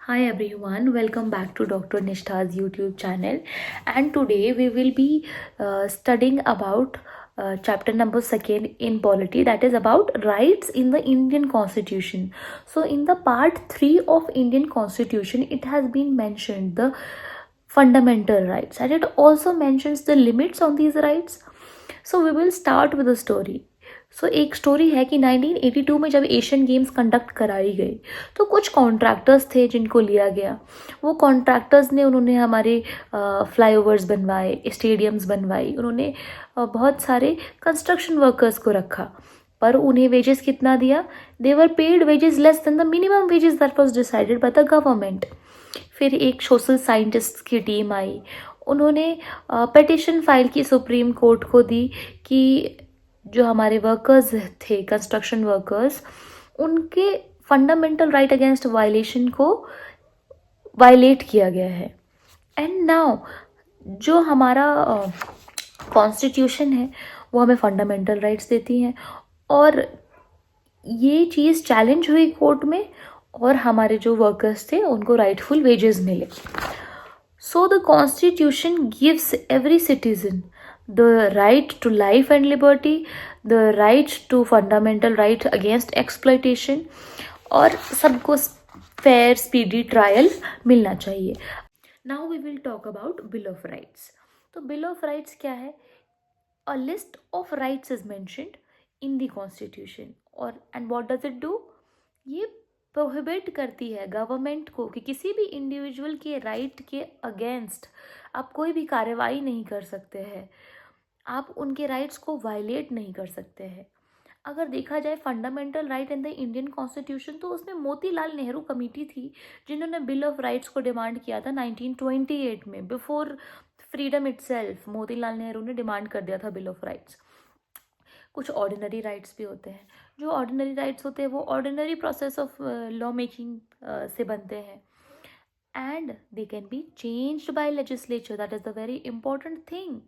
Hi everyone, welcome back to Dr. Nishtha's YouTube channel. And today we will be studying about chapter number second in polity, that is about rights in the Indian Constitution. So in the part 3 of Indian Constitution, it has been mentioned the fundamental rights and it also mentions the limits on these rights. So we will start with a story. एक story है कि 1982 में जब Asian games conduct कराई गई तो कुछ contractors थे जिनको लिया गया। वो कॉन्ट्रैक्टर्स ने उन्होंने हमारे फ्लाईओवर्स बनवाए, स्टेडियम्स बनवाई, उन्होंने बहुत सारे कंस्ट्रक्शन वर्कर्स को रखा, पर उन्हें वेजेस कितना दिया? They were paid wages less than the minimum wages that was decided by the government. फिर एक सोशल साइंटिस्ट की टीम आई, उन्होंने पिटिशन फाइल की सुप्रीम कोर्ट को दी कि जो हमारे वर्कर्स थे, कंस्ट्रक्शन वर्कर्स, उनके फंडामेंटल राइट अगेंस्ट वायलेशन को वायलेट किया गया है। एंड नाउ जो हमारा कॉन्स्टिट्यूशन है वो हमें फंडामेंटल राइट्स देती हैं और ये चीज़ चैलेंज हुई कोर्ट में और हमारे जो वर्कर्स थे उनको राइटफुल वेजेस मिले। So the constitution gives every citizen the right to life and liberty, the right to fundamental right against exploitation, और सबको fair speedy trial मिलना चाहिए। Now we will talk about Bill of Rights. तो Bill of Rights क्या है? A list of rights is mentioned in the Constitution और and what does it do? ये prohibit करती है गवर्नमेंट को कि किसी भी इंडिविजुअल के राइट के अगेंस्ट आप कोई भी कार्रवाई नहीं कर सकते हैं, आप उनके राइट्स को वायलेट नहीं कर सकते हैं। अगर देखा जाए fundamental right in the Indian constitution तो उसमें मोतीलाल नेहरू कमेटी थी जिन्होंने बिल ऑफ राइट्स को डिमांड किया था 1928 में। Before freedom itself Motilal Nehru ने डिमांड कर दिया था बिल ऑफ राइट्स। कुछ ऑर्डिनरी राइट्स भी होते हैं। जो ऑर्डिनरी राइट्स होते हैं वो ordinary process of law making से बनते हैं and they can be changed by legislature, that is the very important thing.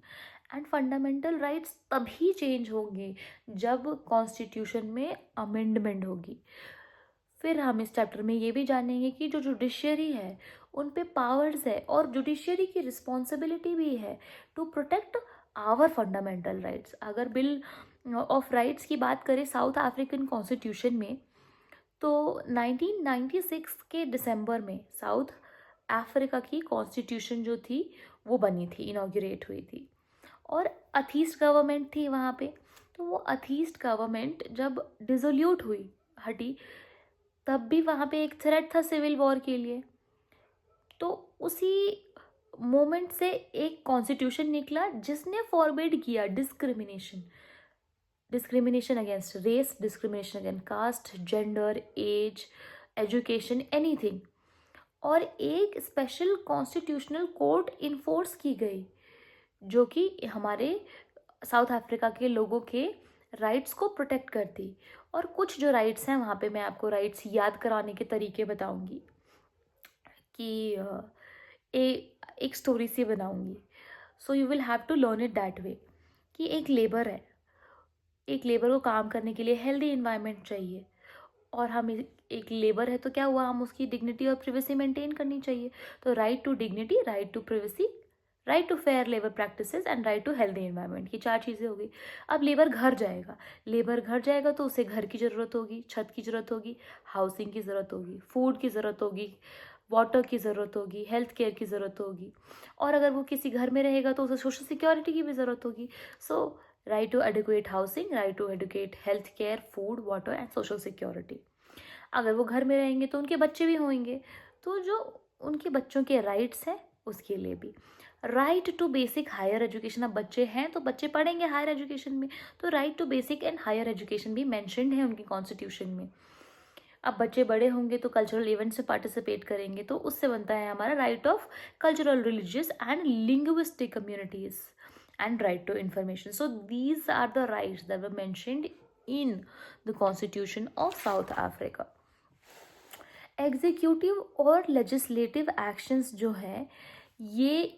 And fundamental rights तभी चेंज होंगे जब कॉन्स्टिट्यूशन में अमेंडमेंट होगी। फिर हम इस चैप्टर में ये भी जानेंगे कि जो जुडिशियरी है उन पे पावर्स है और जुडिशियरी की रिस्पॉन्सिबिलिटी भी है to protect our fundamental rights. अगर बिल ऑफ राइट्स की बात करें साउथ अफ्रीकन कॉन्स्टिट्यूशन में तो 1996 के दिसंबर में साउथ अफ्रीका की कॉन्स्टिट्यूशन जो थी वो बनी थी, इनॉग्रेट हुई थी और अथीस्ट गवर्नमेंट थी वहाँ पे। तो वो अथीस्ट गवर्नमेंट जब डिसोल्यूट हुई, हटी, तब भी वहाँ पे एक थ्रेट था सिविल वॉर के लिए। तो उसी मोमेंट से एक कॉन्स्टिट्यूशन निकला जिसने फॉरबिड किया discrimination against race, discrimination against caste, gender, age, education, anything. और एक स्पेशल कॉन्स्टिट्यूशनल कोर्ट इन्फोर्स की गई जो कि हमारे साउथ अफ्रीका के लोगों के राइट्स को प्रोटेक्ट करती। और कुछ जो राइट्स हैं वहाँ पे मैं आपको राइट्स याद कराने के तरीके बताऊंगी कि एक स्टोरी से बनाऊंगी। So you will have to learn it that way कि एक लेबर है, एक लेबर को काम करने के लिए हेल्दी इन्वायरमेंट चाहिए और हम एक लेबर है तो क्या हुआ, हम उसकी डिग्निटी और प्रिवेसी मेंटेन करनी चाहिए। तो right to dignity, right to privacy, right to fair labour practices and right to healthy environment, की 4 चीज़ें होगी। अब लेबर घर जाएगा तो उसे घर की ज़रूरत होगी, छत की ज़रूरत होगी, हाउसिंग की ज़रूरत होगी, फूड की ज़रूरत होगी, वाटर की ज़रूरत होगी, हेल्थ केयर की ज़रूरत होगी। और अगर वो किसी घर में रहेगा तो उसे सोशल सिक्योरिटी की भी ज़रूरत होगी। So right to educate housing, right to educate health care, food, water and social security. अगर वो घर में रहेंगे तो उनके बच्चे भी होंगे, तो जो उनके बच्चों के राइट्स हैं उसके लिए भी right to basic higher education. अब बच्चे हैं तो बच्चे पढ़ेंगे हायर एजुकेशन में, तो right to basic and higher education भी मैंशनड है उनकी कॉन्स्टिट्यूशन में। अब बच्चे बड़े होंगे तो कल्चरल इवेंट्स में पार्टिसिपेट करेंगे, तो उससे बनता है हमारा right of cultural, religious and linguistic communities and right to information. So these are the rights that were mentioned in the constitution of South Africa. Executive और लेजिस्लेटिव एक्शंस जो है ये,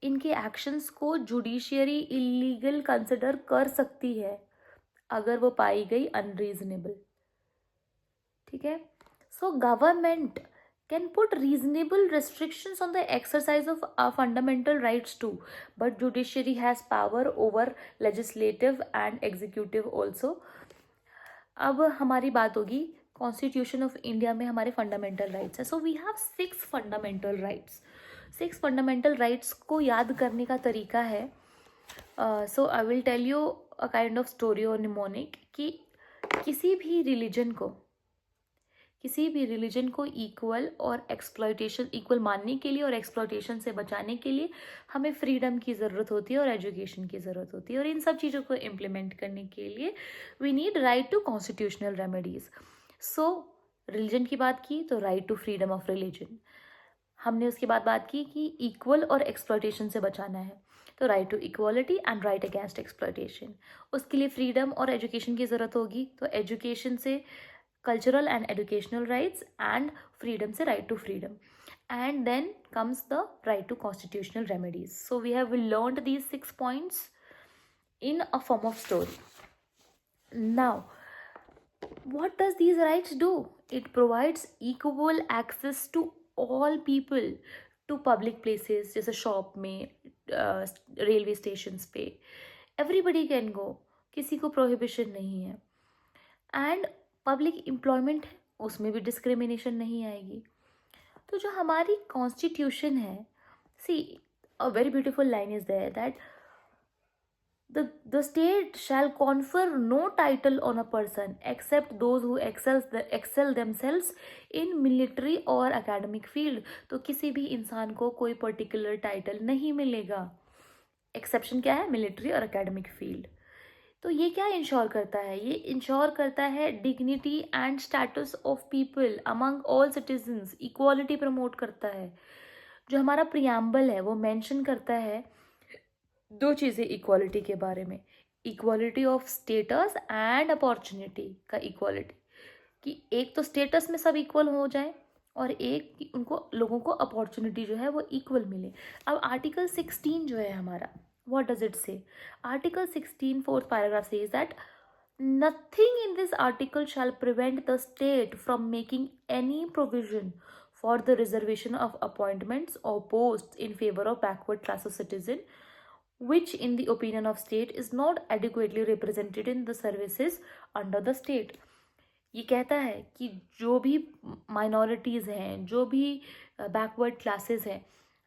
इनके एक्शंस को जुडिशियरी इलीगल कंसिडर कर सकती है अगर वो पाई गई अनरीजनेबल। ठीक है। So government can put reasonable restrictions on the exercise of our fundamental rights too, but judiciary has power over legislative and executive also. अब हमारी बात होगी कॉन्स्टिट्यूशन ऑफ इंडिया में हमारे फंडामेंटल राइट्स है. So we have 6 fundamental rights. 6 fundamental rights को याद करने का तरीका है. So I will tell you a kind of story और निमोनिक कि किसी भी रिलीजन को इक्वल और एक्सप्लॉयटेशन इक्वल मानने के लिए और एक्सप्लॉयटेशन से बचाने के लिए हमें फ्रीडम की ज़रूरत होती है और एजुकेशन की ज़रूरत होती है. और इन सब चीज़ों को इम्प्लीमेंट करने के लिए we need right to constitutional remedies. So religion की बात की तो right to freedom of religion. हमने उसके बाद बात की कि इक्वल और एक्सप्लॉयटेशन से बचाना है तो right to equality and right against exploitation. उसके लिए फ्रीडम और एजुकेशन की ज़रूरत होगी तो एजुकेशन से cultural and educational rights and freedom से right to freedom. And then comes the right to constitutional remedies. So we have learned these 6 points in a form of story. Now, what does these rights do? It provides equal access to all people to public places जैसे shop में, railway stations पे. Everybody can go, किसी को prohibition नहीं है. And public employment है उसमें भी डिस्क्रिमिनेशन नहीं आएगी. तो जो हमारी कॉन्स्टिट्यूशन है, see a very beautiful line is there that the state shall confer no title on a person except those who excel themselves in military or academic field. तो किसी भी इंसान को कोई पर्टिकुलर टाइटल नहीं मिलेगा. एक्सेप्शन क्या है? मिलिट्री और एकेडमिक फील्ड. तो ये क्या इंश्योर करता है? ये इंश्योर करता है dignity and status of people among all citizens. Equality promote करता है. जो हमारा प्रियम्बल है वो मेंशन करता है 2 चीज़ें इक्वालिटी के बारे में. Equality of status and opportunity का इक्वालिटी, कि एक तो स्टेटस में सब इक्वल हो जाए और एक कि उनको लोगों को अपॉर्चुनिटी जो है वो इक्वल मिले. अब आर्टिकल 16 जो है हमारा, what does it say? Article 16 fourth paragraph says that nothing in this article shall prevent the state from making any provision for the reservation of appointments or posts in favor of backward class of citizen which in the opinion of state is not adequately represented in the services under the state. ये कहता है कि जो भी minorities हैं, जो भी backward classes हैं,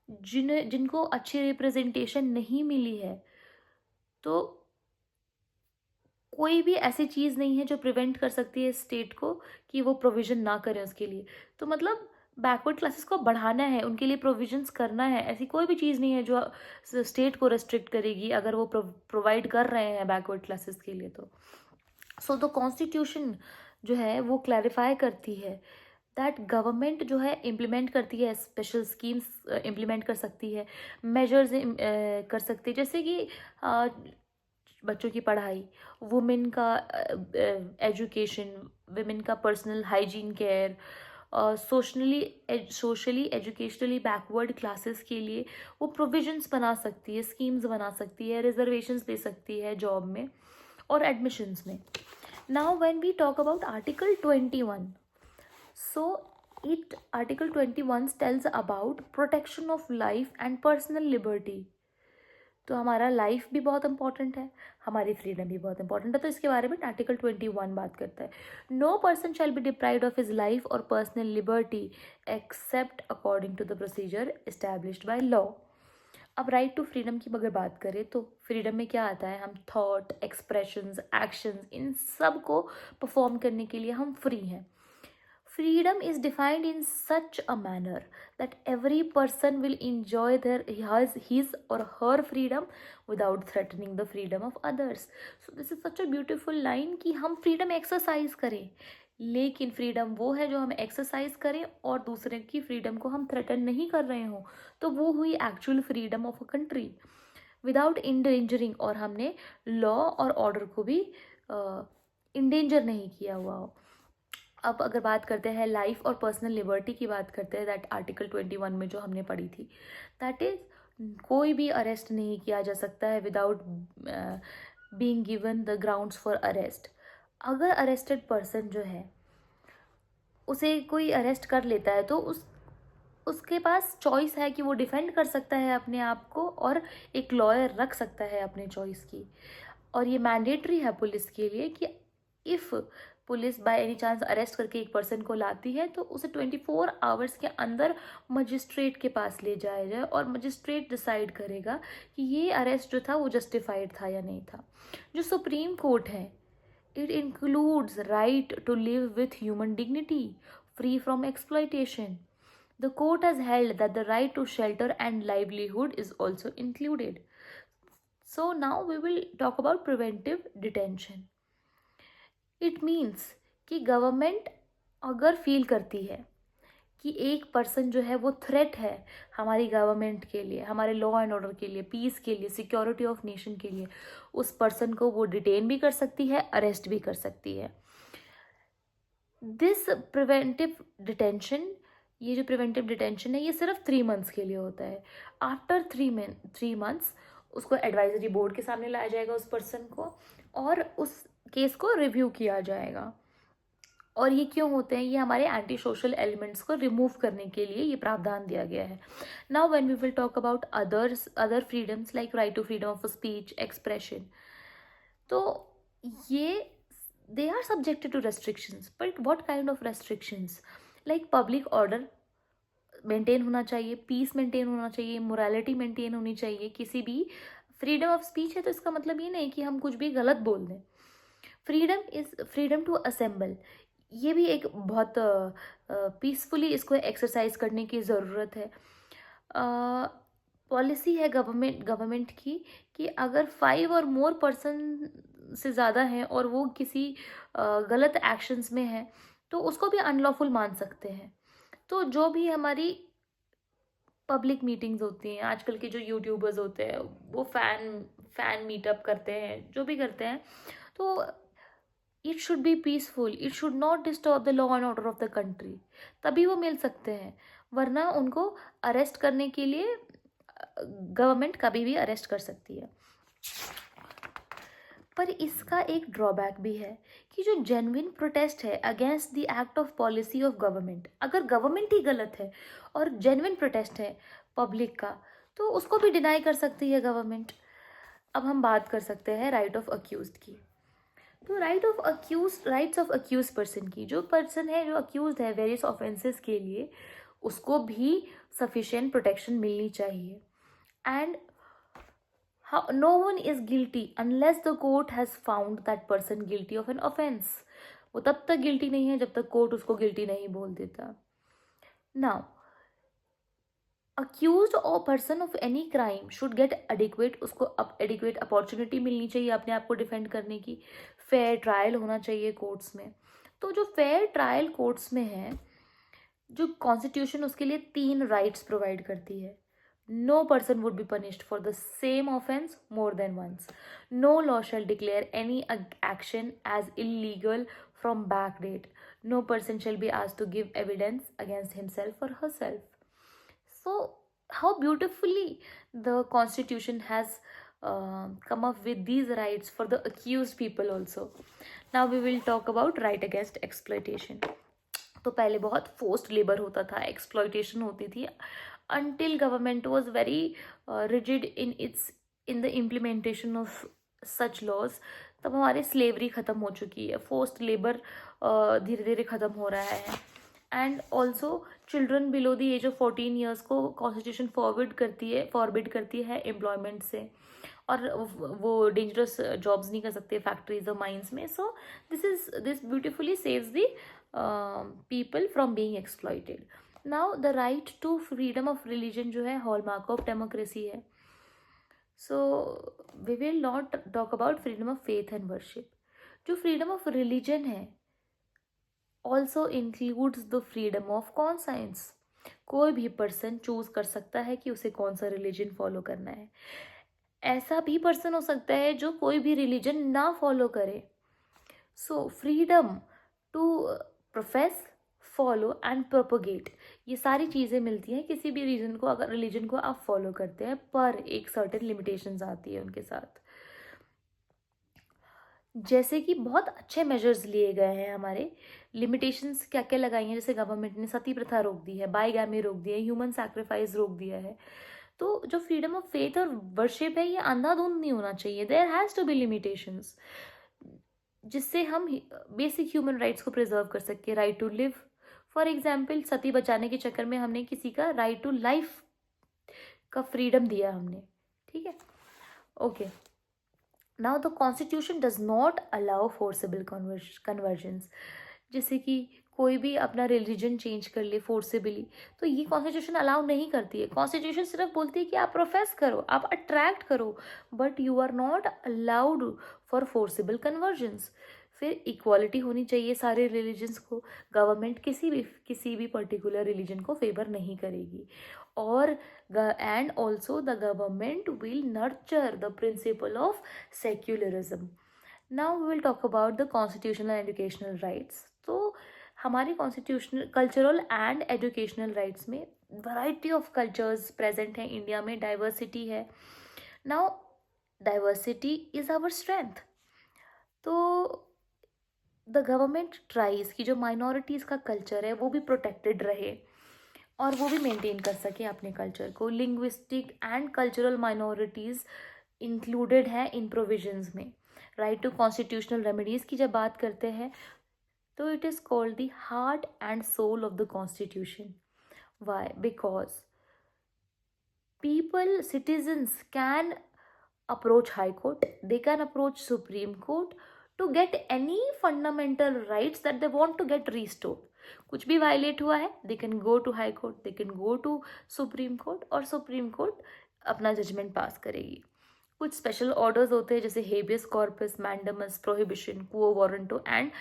जिनको अच्छी रिप्रेजेंटेशन नहीं मिली है, तो कोई भी ऐसी चीज़ नहीं है जो प्रिवेंट कर सकती है स्टेट को कि वो प्रोविज़न ना करें उसके लिए. तो मतलब बैकवर्ड क्लासेस को बढ़ाना है, उनके लिए प्रोविजंस करना है. ऐसी कोई भी चीज़ नहीं है जो स्टेट को रेस्ट्रिक्ट करेगी अगर वो प्रोवाइड कर रहे हैं बैकवर्ड क्लासेस के लिए. तो सो द कॉन्स्टिट्यूशन जो है वो क्लैरिफाई करती है दैट गवर्नमेंट जो है इम्प्लीमेंट करती है, स्पेशल स्कीम्स इम्प्लीमेंट कर सकती है, मेजर्स कर सकती है, जैसे कि बच्चों की पढ़ाई, वुमेन का एजुकेशन, वुमेन का personal hygiene care, socially educationally backward classes के लिए वो प्रोविजंस बना सकती है, स्कीम्स बना सकती है, रिजर्वेशंस दे सकती है जॉब में और एडमिशन्स में. Now when we talk about article 21, so article 21 tells about protection of life and personal liberty. तो हमारा लाइफ भी बहुत इंपॉर्टेंट है, हमारी फ्रीडम भी बहुत इंपॉर्टेंट है. तो इसके बारे में आर्टिकल 21 बात करता है. No person shall be deprived of his life और personal liberty except according to the procedure established by law. अब राइट टू फ्रीडम की अगर बात करें तो फ्रीडम में क्या आता है? हम थॉट, एक्सप्रेशंस, एक्शंस, इन सब को परफॉर्म करने के लिए हम फ्री हैं. Freedom is defined in such a manner that every person will enjoy his or her freedom without threatening the freedom of others. So this is such a beautiful line कि हम freedom exercise करें, लेकिन freedom वो है जो हम exercise करें और दूसरे की freedom को हम threaten नहीं कर रहे हों. तो वो हुई actual freedom of a country without endangering, और हमने law और order को भी endanger नहीं किया हुआ हो. अब अगर बात करते हैं लाइफ और पर्सनल लिबर्टी की बात करते हैं, दैट आर्टिकल 21 में जो हमने पढ़ी थी, दैट इज कोई भी अरेस्ट नहीं किया जा सकता है without being given the grounds for arrest. अगर अरेस्टेड पर्सन जो है उसे कोई अरेस्ट कर लेता है तो उसके पास चॉइस है कि वो डिफेंड कर सकता है अपने आप को और एक लॉयर रख सकता है अपने चॉइस की। और ये मैंडेटरी है पुलिस के लिए कि if police by any chance arrest करके एक पर्सन को लाती है तो उसे 24 आवर्स के अंदर मजिस्ट्रेट के पास ले जाया जाए और मजिस्ट्रेट डिसाइड करेगा कि ये अरेस्ट जो था वो जस्टिफाइड था या नहीं था। जो सुप्रीम कोर्ट है, it includes right to live with human dignity free from exploitation. The court has held that the right to shelter and livelihood is also included. So now we will talk about preventive detention. It means कि government अगर feel करती है कि एक person जो है वो threat है हमारी गवर्नमेंट के लिए, हमारे लॉ एंड ऑर्डर के लिए, पीस के लिए, सिक्योरिटी ऑफ नेशन के लिए, उस पर्सन को वो डिटेन भी कर सकती है, अरेस्ट भी कर सकती है। दिस प्रिवेंटिव डिटेंशन, ये जो प्रिवेंटिव डिटेंशन है ये सिर्फ 3 मंथ्स के लिए होता है। आफ्टर 3 मंथ्स उसको एडवाइजरी बोर्ड के सामने लाया जाएगा उस पर्सन को और उस केस को रिव्यू किया जाएगा। और ये क्यों होते हैं? ये हमारे एंटी सोशल एलिमेंट्स को रिमूव करने के लिए ये प्रावधान दिया गया है। Now when we will talk about other freedoms like right to freedom of speech, expression, तो ये they are subjected to restrictions, but what kind of restrictions? Like public order maintain होना चाहिए, पीस मेंटेन होना चाहिए, morality maintain होनी चाहिए। किसी भी फ्रीडम ऑफ स्पीच है तो इसका मतलब ये नहीं कि हम कुछ भी गलत बोल दें। Freedom is freedom to assemble, ये भी एक बहुत पीसफुली इसको एक्सरसाइज करने की ज़रूरत है। पॉलिसी है गवर्नमेंट की कि अगर 5 और मोर पर्सन से ज़्यादा हैं और वो किसी गलत एक्शंस में है तो उसको भी अनलॉफुल मान सकते हैं। तो जो भी हमारी पब्लिक मीटिंग्स होती हैं, आजकल के जो यूट्यूबर्स होते हैं वो फैन मीटअप करते हैं, जो भी करते हैं, तो it should be peaceful, it should not disturb the law and order of the country, तभी वो मिल सकते हैं। वरना उनको अरेस्ट करने के लिए गवर्नमेंट कभी भी अरेस्ट कर सकती है। पर इसका एक ड्रॉबैक भी है कि जो जेन्युइन प्रोटेस्ट है against the act of policy of government, अगर गवर्नमेंट ही गलत है और जेन्युइन प्रोटेस्ट है पब्लिक का, तो उसको भी डिनाई कर सकती है गवर्नमेंट। अब हम बात कर सकते हैं राइट ऑफ अक्यूज्ड की। तो राइट्स ऑफ अक्यूज पर्सन की, जो पर्सन है जो अक्यूज है वेरियस ऑफेंसेस के लिए, उसको भी सफिशिएंट प्रोटेक्शन मिलनी चाहिए। And no one is guilty unless the court has found that person guilty of an offense. वो तब तक गिल्टी नहीं है जब तक कोर्ट उसको गिल्टी नहीं बोल देता। नाउ अक्यूज्ड और person of any crime should get adequate, उसको एडिक्वेट अपॉर्चुनिटी मिलनी चाहिए अपने आप को डिफेंड करने की। फेयर ट्रायल होना चाहिए कोर्ट्स में। तो जो फेयर ट्रायल कोर्ट्स में है, जो कॉन्स्टिट्यूशन उसके लिए 3 राइट्स प्रोवाइड करती है। No person would be punished for the same offense more than once. No law shall declare any action as illegal from backdate. No person shall be asked to give evidence against himself or herself. So, how beautifully the Constitution has come up with these rights for the accused people also. Now we will talk about right against exploitation. तो पहले बहुत forced labour होता था, exploitation होती थी, until government was very rigid in the implementation of such laws। तब हमारी slavery ख़त्म हो चुकी है, फोर्स्ड लेबर धीरे धीरे ख़त्म हो रहा है। And also children below the age of 14 years को कॉन्स्टिट्यूशन फॉरबिड करती है एम्प्लॉयमेंट से, और वो डेंजरस जॉब्स नहीं कर सकते फैक्ट्रीज और माइंस में। So this beautifully saves the people from being exploited. Now the right to freedom of religion जो है हॉलमार्क ऑफ डेमोक्रेसी है। So we will not talk about freedom of faith and worship. जो freedom of religion है also includes the freedom of conscience. कोई भी person choose कर सकता है कि उसे कौन सा रिलीजन फॉलो करना है। ऐसा भी पर्सन हो सकता है जो कोई भी रिलीजन ना फॉलो करे। So freedom to profess, follow and propagate, ये सारी चीज़ें मिलती हैं किसी भी रिलीजन को आप फॉलो करते हैं, पर एक सर्टेन लिमिटेशंस आती है उनके साथ। जैसे कि बहुत अच्छे मेजर्स लिए गए हैं हमारे, लिमिटेशंस क्या क्या लगाई हैं, जैसे गवर्नमेंट ने सती प्रथा रोक दी है, बाईगैमी रोक दी है, ह्यूमन सैक्रिफाइस रोक दिया है। तो जो फ्रीडम ऑफ फेथ और वर्शिप है ये अंधाधुंध नहीं होना चाहिए, there has to be limitations, जिससे हम बेसिक ह्यूमन राइट्स को प्रिजर्व कर सके। Right to live, for example sati बचाने के चक्कर में हमने किसी का राइट टू लाइफ का फ्रीडम दिया हमने, ठीक है। Okay, now the constitution does not allow forcible conversions, जैसे कि कोई भी अपना रिलीजन चेंज कर ले फोर्सेबली, तो ये कॉन्स्टिट्यूशन अलाउ नहीं करती है। कॉन्स्टिट्यूशन सिर्फ बोलती है कि आप प्रोफेस करो, आप अट्रैक्ट करो, but you are not allowed for forcible conversions. फिर इक्वालिटी होनी चाहिए सारे रिलीजन्स को, गवर्नमेंट किसी भी पर्टिकुलर रिलीजन को फेवर नहीं करेगी। और and also the government will nurture the principle of secularism. Now we will talk about the constitutional and educational rights. तो हमारे constitutional cultural and educational rights में वैरायटी ऑफ कल्चर्स प्रेजेंट हैं India में, diversity है। Now diversity is our strength. तो the government tries कि जो minorities का कल्चर है वो भी प्रोटेक्टेड रहे और वो भी मेंटेन कर सके अपने कल्चर को। Linguistic and cultural minorities included हैं इन प्रोविजंस में। राइट टू कॉन्स्टिट्यूशनल रेमेडीज़ की जब बात करते हैं तो it is called the heart and soul of the constitution. Why? Because people, citizens can approach high court, they can approach supreme court to get any fundamental rights that they want to get restored. कुछ भी violet हुआ है, they can go to high court, they can go to supreme court और supreme court अपना judgement पास करेगी। कुछ special orders होते हैं जैसे habeas corpus, mandamus, prohibition, quo warranto and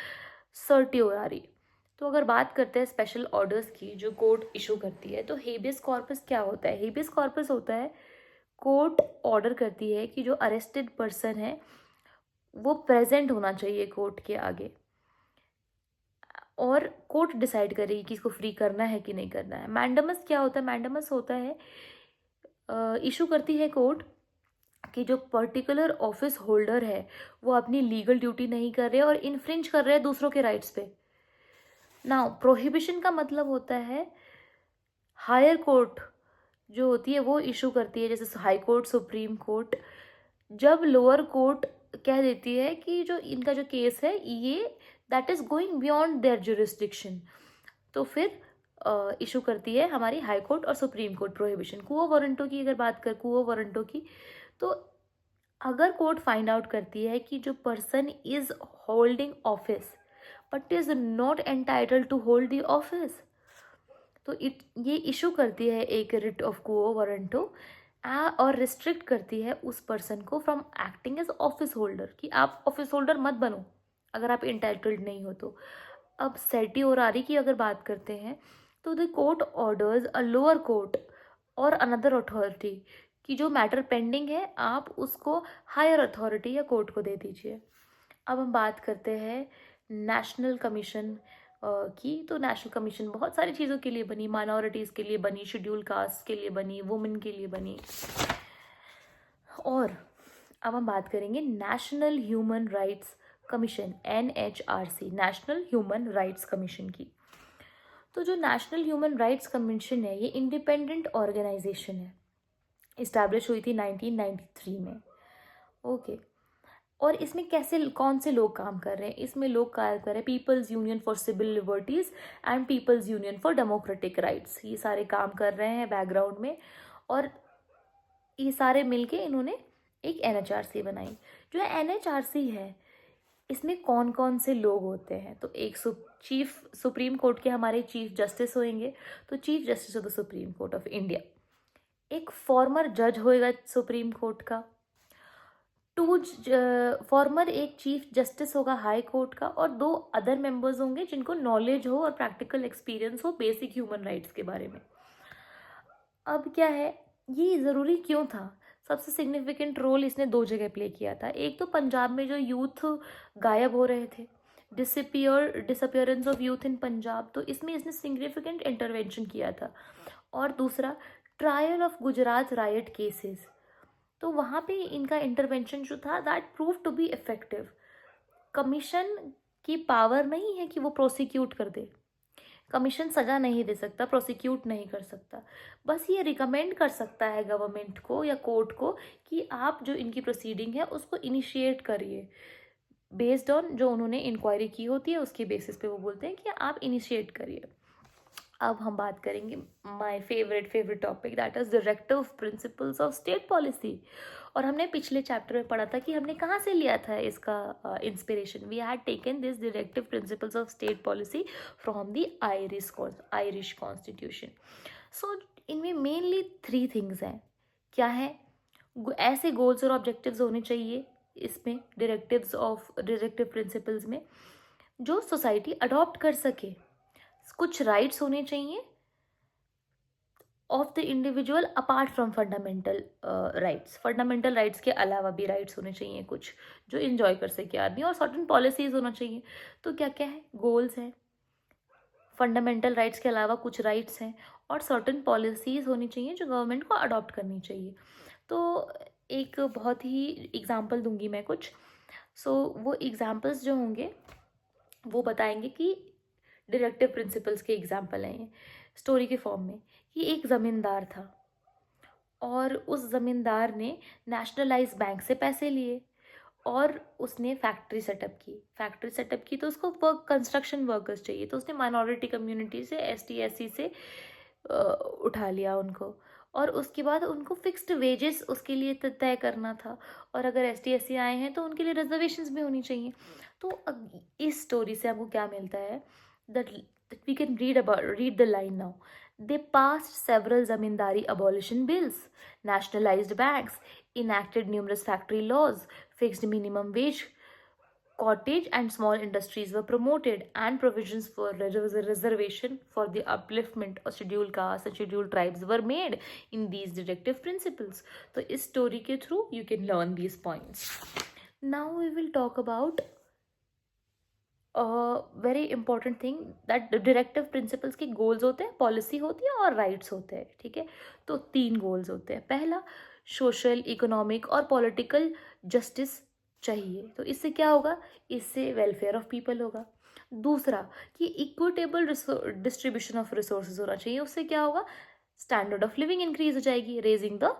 certiorari. तो अगर बात करते हैं स्पेशल ऑर्डर्स की जो कोर्ट इशू करती है, तो हेबियस कॉर्पस क्या होता है? हेबियस कॉर्पस होता है कोर्ट ऑर्डर करती है कि जो अरेस्टेड पर्सन है वो प्रेजेंट होना चाहिए कोर्ट के आगे, और कोर्ट डिसाइड करेगी कि इसको फ्री करना है कि नहीं करना है। मैंडेमस क्या होता है? मैंडेमस होता है इशू करती है कोर्ट कि जो पर्टिकुलर ऑफिस होल्डर है वो अपनी लीगल ड्यूटी नहीं कर रहे और इन्फ्रिंज कर रहे हैं दूसरों के राइट्स पे। नाउ प्रोहिबिशन का मतलब होता है हायर कोर्ट जो होती है वो इशू करती है, जैसे हाई कोर्ट, सुप्रीम कोर्ट, जब लोअर कोर्ट कह देती है कि जो इनका जो केस है ये that is going beyond their jurisdiction, तो फिर इशू करती है हमारी हाई कोर्ट और सुप्रीम कोर्ट प्रोहिबिशन। क्वो वारंटो की अगर बात कर, क्वो वारंटो की, तो अगर कोर्ट फाइंड आउट करती है कि जो person is holding office but is not entitled to hold the office, तो ये इशू करती है एक रिट ऑफ क्वो वारंटो और रिस्ट्रिक्ट करती है उस पर्सन को from acting as office holder, कि आप ऑफिस होल्डर मत बनो अगर आप इंटाइटल्ड नहीं हो तो। अब सर्टियोरारी की अगर बात करते हैं तो the court orders a lower court और अनदर अथॉरिटी कि जो मैटर पेंडिंग है आप उसको हायर अथॉरिटी या कोर्ट को दे दीजिए। अब हम बात करते हैं नेशनल कमीशन की। तो नेशनल कमीशन बहुत सारी चीज़ों के लिए बनी, माइनॉरिटीज़ के लिए बनी, शेड्यूल कास्ट के लिए बनी, वुमेन के लिए बनी। और अब हम बात करेंगे national human rights commission, NHRC, national human rights commission की। तो जो नेशनल ह्यूमन राइट्स कमीशन है ये इंडिपेंडेंट ऑर्गेनाइजेशन है, इस्टेब्लिश हुई थी 1993 में। ओके, और इसमें कैसे कौन से लोग काम कर रहे हैं? इसमें लोग कार्य कर रहे हैं People's Union for Civil Liberties and People's Union for Democratic Rights, ये सारे काम कर रहे हैं बैकग्राउंड में, और ये सारे मिलके इन्होंने एक NHRC बनाई। जो NHRC है इसमें कौन कौन से लोग होते हैं? तो एक चीफ सुप्रीम कोर्ट के हमारे चीफ जस्टिस होंगे, तो chief justice of the supreme court of India. एक फॉर्मर जज होएगा सुप्रीम कोर्ट का, फॉर्मर एक चीफ जस्टिस होगा हाई कोर्ट का, और 2 अदर मेंबर्स होंगे जिनको नॉलेज हो और प्रैक्टिकल एक्सपीरियंस हो बेसिक ह्यूमन राइट्स के बारे में। अब क्या है, ये ज़रूरी क्यों था? सबसे सिग्निफिकेंट रोल इसने 2 जगह प्ले किया था। एक तो पंजाब में जो यूथ गायब हो रहे थे, disappearance of youth in Punjab, तो इसमें इसने सिग्निफिकेंट इंटरवेंशन किया था। और दूसरा trial of Gujarat riot cases, तो वहाँ पे इनका इंटरवेंशन जो था that prove to be effective. Commission की पावर नहीं है कि वो प्रोसिक्यूट कर दे, कमीशन सजा नहीं दे सकता, प्रोसिक्यूट नहीं कर सकता, बस ये रिकमेंड कर सकता है गवर्नमेंट को या कोर्ट को कि आप जो इनकी प्रोसीडिंग है उसको इनिशिएट करिए। बेस्ड ऑन जो उन्होंने इंक्वायरी की होती है उसके बेसिस पे वो बोलते हैं कि आप इनिशिएट करिए। अब हम बात करेंगे my favourite topic, that is directive principles of state policy. और हमने पिछले चैप्टर में पढ़ा था कि हमने कहाँ से लिया था इसका inspiration. We had taken this directive principles of state policy from the Irish constitution. So इनमें मेनली 3 थिंग्स हैं। क्या है? ऐसे गोल्स और ऑब्जेक्टिव्स होने चाहिए इसमें, डायरेक्टिव प्रिंसिपल्स में, जो सोसाइटी अडॉप्ट कर सके। कुछ राइट्स होने चाहिए of the individual apart from fundamental rights. Fundamental rights के अलावा भी राइट्स होने चाहिए कुछ जो इंजॉय कर सके आदमी, और सर्टेन पॉलिसीज होना चाहिए। तो क्या क्या है? गोल्स हैं, फंडामेंटल राइट्स के अलावा कुछ राइट्स हैं, और सर्टेन पॉलिसीज होनी चाहिए जो गवर्नमेंट को अडॉप्ट करनी चाहिए। तो एक बहुत ही एग्जाम्पल दूंगी मैं कुछ। वो एग्जाम्पल्स जो होंगे वो बताएंगे कि डायरेक्टिव प्रिंसिपल्स के एग्जाम्पल हैं ये स्टोरी के फॉर्म में। कि एक ज़मींदार था और उस ज़मींदार ने नेशनलाइज बैंक से पैसे लिए और उसने फैक्ट्री सेटअप की तो उसको कंस्ट्रक्शन वर्कर्स चाहिए, तो उसने माइनॉरिटी कम्युनिटी से, ST SC से उठा लिया उनको, और उसके बाद उनको फिक्स्ड वेजेस उसके लिए तय करना था। और अगर ST SC आए हैं तो उनके लिए रिजर्वेशंस भी होनी चाहिए। तो इस स्टोरी से हमको क्या मिलता है? that we can read the line now. They passed several zamindari abolition bills, nationalized banks, enacted numerous factory laws, fixed minimum wage, cottage and small industries were promoted, and provisions for reservation for the upliftment of scheduled castes and scheduled tribes were made in these directive principles. So इस story के through you can learn these points. Now we will talk about very important thing, that directive principles के goals होते हैं, policy होती है और rights होते हैं। ठीक है, तो 3 गोल्स होते हैं। पहला, सोशल, इकोनॉमिक और पॉलिटिकल जस्टिस चाहिए। तो इससे क्या होगा? इससे वेलफेयर ऑफ पीपल होगा। दूसरा, कि इक्विटेबल डिस्ट्रीब्यूशन ऑफ रिसोर्सेज होना चाहिए। उससे क्या होगा? स्टैंडर्ड ऑफ लिविंग इंक्रीज हो जाएगी, raising the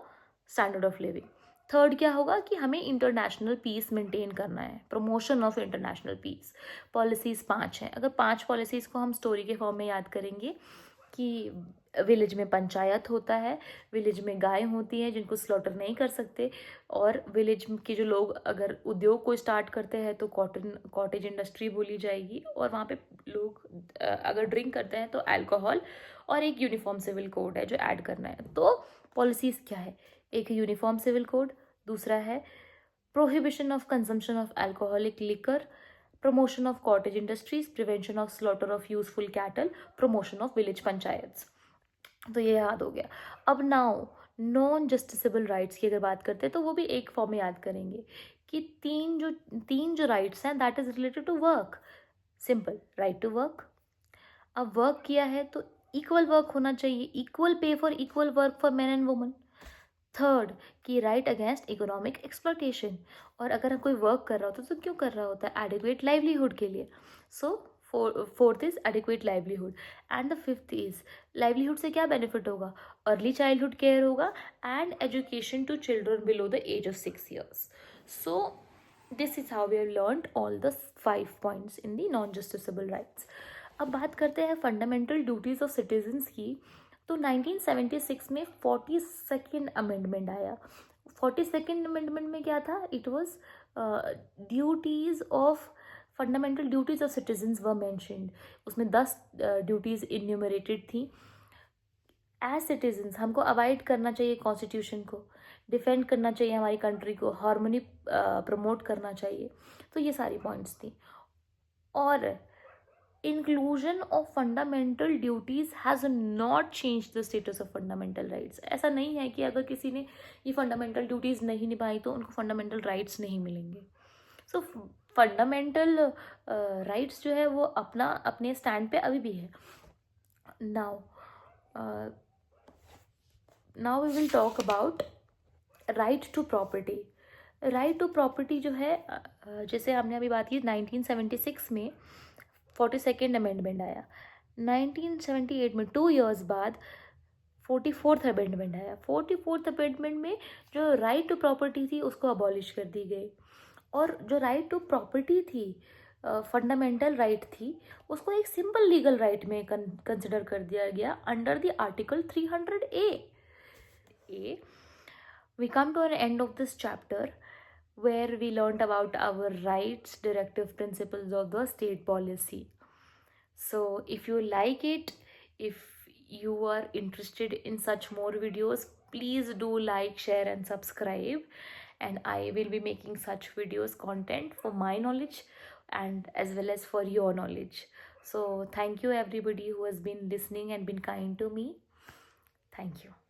standard of living. Third क्या होगा? कि हमें इंटरनेशनल पीस मेंटेन करना है, promotion of international peace. Policies 5 हैं। अगर 5 पॉलिसीज़ को हम स्टोरी के फॉर्म में याद करेंगे कि विलेज में पंचायत होता है, विलेज में गाय होती हैं जिनको स्लॉटर नहीं कर सकते, और विलेज के जो लोग अगर उद्योग को स्टार्ट करते हैं तो कॉटेज इंडस्ट्री बोली जाएगी, और वहाँ पे लोग अगर ड्रिंक करते हैं तो अल्कोहल, और एक यूनिफॉर्म सिविल कोड है जो ऐड करना है। तो पॉलिसीज़ क्या है? एक यूनिफॉर्म सिविल कोड, दूसरा है prohibition of consumption of alcoholic liquor, promotion of cottage industries, prevention of slaughter of useful cattle, promotion of village panchayats. तो ये याद हो गया। अब नाउ नॉन जस्टिसेबल राइट्स की अगर बात करते हैं तो वो भी एक फॉर्म में याद करेंगे कि तीन जो राइट्स हैं, that is related to work. Simple, right to work. अब वर्क किया है तो इक्वल वर्क होना चाहिए, equal pay for equal work for man and woman. Third, कि राइट अगेंस्ट इकोनॉमिक एक्सप्लॉटेशन, और अगर कोई वर्क कर रहा होता तो क्यों कर रहा होता है? एडिक्वेट लाइवलीहुड के लिए। So fourth is adequate livelihood, and the fifth is livelihood से क्या बेनिफिट होगा? अर्ली चाइल्डहुड केयर होगा, and education to children below the age of 6 years. So this is how we have learned all the 5 points in the non justiciable rights. अब बात करते हैं fundamental duties of citizens की। तो 1976 में 42nd amendment आया। 42nd amendment में क्या था? It was duties of fundamental duties of citizens were mentioned. उसमें 10 ड्यूटीज इन्यूमरेटेड थी। एज सिटीजन्स हमको अवॉइड करना चाहिए कॉन्स्टिट्यूशन को, डिफेंड करना चाहिए हमारी कंट्री को, हार्मनी प्रमोट करना चाहिए। तो ये सारी पॉइंट्स थी। और inclusion of fundamental duties has not change the status of fundamental rights. ऐसा नहीं है कि अगर किसी ने ये फंडामेंटल ड्यूटीज नहीं निभाई तो उनको फंडामेंटल राइट्स नहीं मिलेंगे। सो फंडामेंटल राइट्स जो है वो अपने स्टैंड पे अभी भी है। Now we will talk about right to property. Right to property जो है, जैसे हमने अभी बात की 1976 में 42nd अमेंडमेंट आया, 1978 में 2 इयर्स बाद 44th अमेंडमेंट आया। 44th अमेंडमेंट में जो राइट टू प्रॉपर्टी थी उसको अबॉलिश कर दी गई, और जो राइट टू प्रॉपर्टी थी, फंडामेंटल राइट थी, उसको एक सिंपल लीगल राइट में कंसिडर कर दिया गया under the article 300A। We come to an end of this chapter where we learned about our rights, directive principles of the state policy. So if you like it, if you are interested in such more videos, please do like, share and subscribe, and I will be making such videos content for my knowledge and as well as for your knowledge. So thank you everybody who has been listening and been kind to me. Thank you.